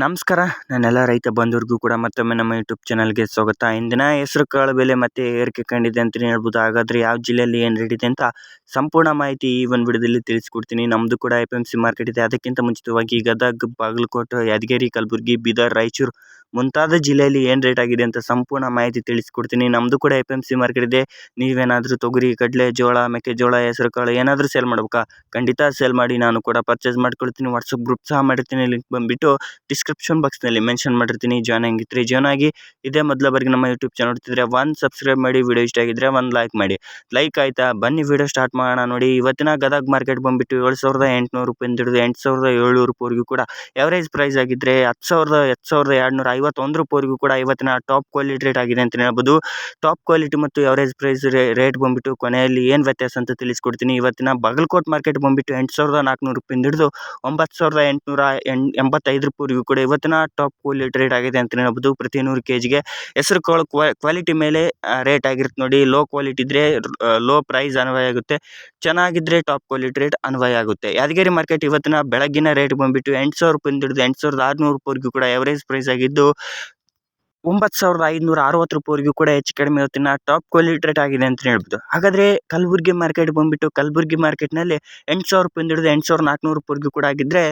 ನಮಸ್ಕಾರ. ನನ್ನೆಲ್ಲ ರೈತ ಬಂಧುರಿಗೂ ಕೂಡ ಮತ್ತೊಮ್ಮೆ ನಮ್ಮ ಯೂಟ್ಯೂಬ್ ಚಾನಲ್ಗೆ ಸ್ವಾಗತ. ಇಂದಿನ ಹೆಸರು ಕಾಳು ಬೆಲೆ ಮತ್ತೆ ಏರಿಕೆ ಕಂಡಿದೆ ಅಂತಲೇ ಹೇಳ್ಬೋದು. ಹಾಗಾದರೆ ಯಾವ ಜಿಲ್ಲೆಯಲ್ಲಿ ಏನು ರೇಟ್ ಇದೆ ಅಂತ ಸಂಪೂರ್ಣ ಮಾಹಿತಿ ಈ ಒಂದು ವಿಡಿಯೋದಲ್ಲಿ ತಿಳಿಸ್ಕೊಡ್ತೀನಿ. ನಮ್ಮದು ಕೂಡ FMC ಮಾರ್ಕೆಟ್ ಇದೆ. ಅದಕ್ಕಿಂತ ಮುಂಚಿತವಾಗಿ ಗದಗ, ಬಾಗಲಕೋಟೆ, ಯಾದಗಿರಿ, ಕಲಬುರಗಿ, ಬೀದರ್, ರಾಯಚೂರು ಮುಂತಾದ ಜಿಲ್ಲೆಯಲ್ಲಿ ಏನು ರೇಟ್ ಆಗಿದೆ ಅಂತ ಸಂಪೂರ್ಣ ಮಾಹಿತಿ ತಿಳಿಸ್ಕೊಡ್ತೀನಿ. ನಮ್ಮದು ಕೂಡ FMC ಮಾರ್ಕೆಟ್ ಇದೆ. ನೀವೇನಾದರೂ ತೊಗರಿ, ಕಡಲೆ, ಜೋಳ, ಮೆಕ್ಕೆಜೋಳ, ಹೆಸರು ಕಾಳು ಏನಾದರೂ ಸೇಲ್ ಮಾಡ್ಬೇಕಾ? ಖಂಡಿತ ಸೇಲ್ ಮಾಡಿ, ನಾನು ಕೂಡ ಪರ್ಚೇಸ್ ಮಾಡ್ಕೊಳ್ತೀನಿ. ವಾಟ್ಸಪ್ ಗ್ರೂಪ್ ಸಹ ಮಾಡಿರ್ತೀನಿ. ಲಿಂಕ್ ಬಂದುಬಿಟ್ಟು ಡಿಸ್ಕ್ರಿಪ್ಷನ್ ಬಾಕ್ಸ್ನಲ್ಲಿ ಮೆನ್ಷನ್ ಮಾಡಿರ್ತೀನಿ. ಜಾಯ್ನ್ ಆಗಿದ್ರೆ ಜಾಯ್ನ್ ಆಗಿ. ಇದೇ ಮೊದಲ ಬಾರಿಗೆ ನಮ್ಮ ಯೂಟ್ಯೂಬ್ ಚಾನಲ್ ನೋಡ್ತಿದ್ರೆ ಒಂದು ಸಬ್ಸ್ಕ್ರೈಬ್ ಮಾಡಿ, ವಿಡಿಯೋ ಇಷ್ಟ ಆಗಿದ್ರೆ ಒಂದು ಲೈಕ್ ಮಾಡಿ. ಲೈಕ್ ಆಯಿತಾ? ಬನ್ನಿ ವಿಡಿಯೋ ಸ್ಟಾರ್ಟ್ ಮಾಡೋಣ. ನೋಡಿ, ಇವತ್ತಿನ ಗದಗ ಮಾರ್ಕೆಟ್ ಬಂದುಬಿಟ್ಟು 7,800 ರೂಪಾಯಿಂದ ಹಿಡಿದು 8,700 ರೂಪಾಯಿವರೆಗೂ ಕೂಡ ಎವರೇಜ್ ಪ್ರೈಸ್ ಆಗಿದ್ದರೆ 10,251 ರೂಪಾಯಿವರೆಗೂ ಕೂಡ ಇವತ್ತಿನ ಟಾಪ್ ಕ್ವಾಲಿಟಿ ರೇಟ್ ಆಗಿದೆ ಅಂತಲೇ ಹೇಳ್ಬೋದು. ಟಾಪ್ ಕ್ವಾಲಿಟಿ ಮತ್ತು ಎವರೇಜ್ ಪ್ರೈಸ್ ರೇಟ್ ಬಂದುಬಿಟ್ಟು ಕೊನೆಯಲ್ಲಿ ಏನು ವ್ಯತ್ಯಾಸ ಅಂತ ತಿಳಿಸ್ಕೊಡ್ತೀನಿ. ಇವತ್ತಿನ ಬಾಗಲಕೋಟೆ ಮಾರ್ಕೆಟ್ ಬಂದುಬಿಟ್ಟು 8,400 ರೂಪಾಯಿಂದ ಹಿಡಿದು 9,885 ರೂಪಾಯಿವರೆಗೂ ಕೂಡ ಇವತ್ತಿನ ಟಾಪ್ ಕ್ವಾಲಿಟಿ ರೇಟ್ ಆಗಿದೆ ಅಂತಲೇ ಹೇಳ್ಬೋದು. ಪ್ರತಿ 100 kgಗೆ ಹೆಸರು ಕಾಳು ಕ್ವಾಲಿಟಿ ಮೇಲೆ ರೇಟ್ ಆಗಿರುತ್ತೆ ನೋಡಿ. ಲೋ ಕ್ವಾಲಿಟಿ ಇದ್ದರೆ ಲೋ ಪ್ರೈಸ್ ಅನ್ವಯ ಆಗುತ್ತೆ, ಚೆನ್ನಾಗಿದ್ದರೆ ಟಾಪ್ ಕ್ವಾಲಿಟಿ ರೇಟ್ ಅನ್ವಯ ಆಗುತ್ತೆ. ಯಾದಗಿರಿ ಮಾರ್ಕೆಟ್ ಇವತ್ತಿನ ಬೆಳಗ್ಗಿನ ರೇಟ್ ಬಂದುಬಿಟ್ಟು 8,000 ರೂಪಾಯಿಂದ ಹಿಡಿದು 8,600 ರೂಪಾಯಿವರೆಗೂ ಕೂಡ ಎವರೇಜ್ ಪ್ರೈಸ್ ಆಗಿದ್ದು 9,560 ರೂಪಾಯಿವರೆಗೂ ಕೂಡ ಹೆಚ್ಚು ಕಡಿಮೆ ಇವತ್ತಿನ ಟಾಪ್ ಕ್ವಾಲಿಟಿ ರೇಟ್ ಆಗಿದೆ ಅಂತ ಹೇಳ್ಬೋದು. ಹಾಗಾದರೆ ಕಲಬುರಗಿ ಮಾರ್ಕೆಟ್ ಬಂದುಬಿಟ್ಟು ಕಲಬುರಗಿ ಮಾರ್ಕೆಟ್ನಲ್ಲಿ 8,000 ರೂಪಾಯಿಂದ ಹಿಡಿದು 8,400 ರೂಪಾಯಿವರೆಗೂ ಕೂಡ ಆಗಿದ್ದರೆ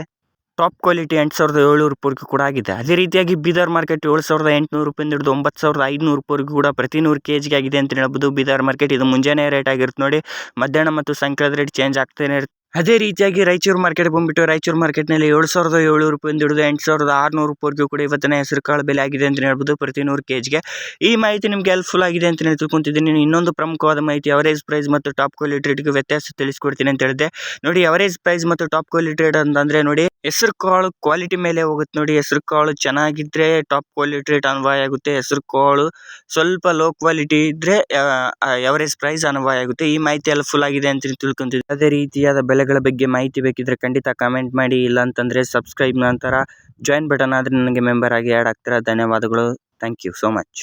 ಟಾಪ್ ಕ್ವಾಲಿಟಿ 8,700 ರೂಪಾಯಿವರೆಗೂ ಕೂಡ ಆಗಿದೆ. ಅದೇ ರೀತಿಯಾಗಿ ಬೀದರ್ ಮಾರ್ಕೆಟ್ 7,800 ರೂಪಾಯಿಂದ ಹಿಡಿದು 9,500 ರೂಪಾಯಿವರೆಗೂ ಕೂಡ ಪ್ರತಿ 100 kgಗೆ ಆಗಿದೆ ಅಂತ ಹೇಳ್ಬೋದು. ಬೀದರ್ ಮಾರ್ಕೆಟ್ ಇದು ಮುಂಜಾನೆ ರೇಟ್ ಆಗಿರುತ್ತೆ ನೋಡಿ. ಮಧ್ಯಾಹ್ನ ಮತ್ತು ಸಾಯಂಕಾಲದ ರೇಟ್ ಚೇಂಜ್ ಆಗ್ತಾನೆ ಇರುತ್ತೆ. ಅದೇ ರೀತಿಯಾಗಿ ರಾಯಚೂರು ಮಾರ್ಕೆಟ್ ಬಂದುಬಿಟ್ಟು ರಾಯಚೂರು ಮಾರ್ಕೆಟ್ನಲ್ಲಿ 7,700 ರೂಪಾಯಿಂದ ಹಿಡಿದು 8,600 ರೂಪಾಯಿವರೆಗೂ ಕೂಡ ಇವತ್ತಿನ ಹೆಸರು ಕಾಳು ಬೆಲೆ ಆಗಿದೆ ಅಂತ ಹೇಳ್ಬೋದು ಪ್ರತಿ 100 kgಗೆ. ಈ ಮಾಹಿತಿ ನಿಮಗೆ ಹೆಲ್ಪ್ಫುಲ್ ಆಗಿದೆ ಅಂತ ತಿಳ್ಕೊತಿದ್ದೀನಿ. ಇನ್ನೊಂದು ಪ್ರಮುಖವಾದ ಮಾಹಿತಿ ಎವರೇಜ್ ಪ್ರೈಸ್ ಮತ್ತು ಟಾಪ್ ಕ್ವಾಲಿಟಿ ರೇಟ್ಗೆ ವ್ಯತ್ಯಾಸ ತಿಳಿಸ್ಕೊಡ್ತೀನಿ ಅಂತ ಹೇಳಿದೆ ನೋಡಿ. ಎವರೇಜ್ ಪ್ರೈಸ್ ಮತ್ತು ಟಾಪ್ ಕ್ವಾಲಿಟಿ ರೇಟ್ ಅಂತಂದರೆ ನೋಡಿ, ಹೆಸರು ಕಾಳು ಕ್ವಾಲಿಟಿ ಮೇಲೆ ಹೋಗುತ್ತೆ ನೋಡಿ. ಹೆಸರು ಕಾಳು ಚೆನ್ನಾಗಿದ್ದರೆ ಟಾಪ್ ಕ್ವಾಲಿಟಿ ರೇಟ್ ಅನ್ವಯ ಆಗುತ್ತೆ. ಹೆಸರು ಕಾಳು ಸ್ವಲ್ಪ ಲೋ ಕ್ವಾಲಿಟಿ ಇದ್ದರೆ ಎವರೇಜ್ ಪ್ರೈಸ್ ಅನ್ವಯ ಆಗುತ್ತೆ. ಈ ಮಾಹಿತಿ ಹೆಲ್ಪ್ಫುಲ್ ಆಗಿದೆ ಅಂತ ತಿಳ್ಕೊತಿದ್ದೀನಿ. ಅದೇ ರೀತಿಯಾದ ಬೆಲೆಗಳ ಬಗ್ಗೆ ಮಾಹಿತಿ ಬೇಕಿದ್ರೆ ಖಂಡಿತ ಕಮೆಂಟ್ ಮಾಡಿ. ಇಲ್ಲ ಅಂತಂದರೆ ಸಬ್ಸ್ಕ್ರೈಬ್ ನಂತರ ಜಾಯಿನ್ ಬಟನ್ ಆದರೆ ನನಗೆ ಮೆಂಬರ್ ಆಗಿ ಆ್ಯಡ್ ಆಗ್ತೀರಾ. ಧನ್ಯವಾದಗಳು. Thank you so much.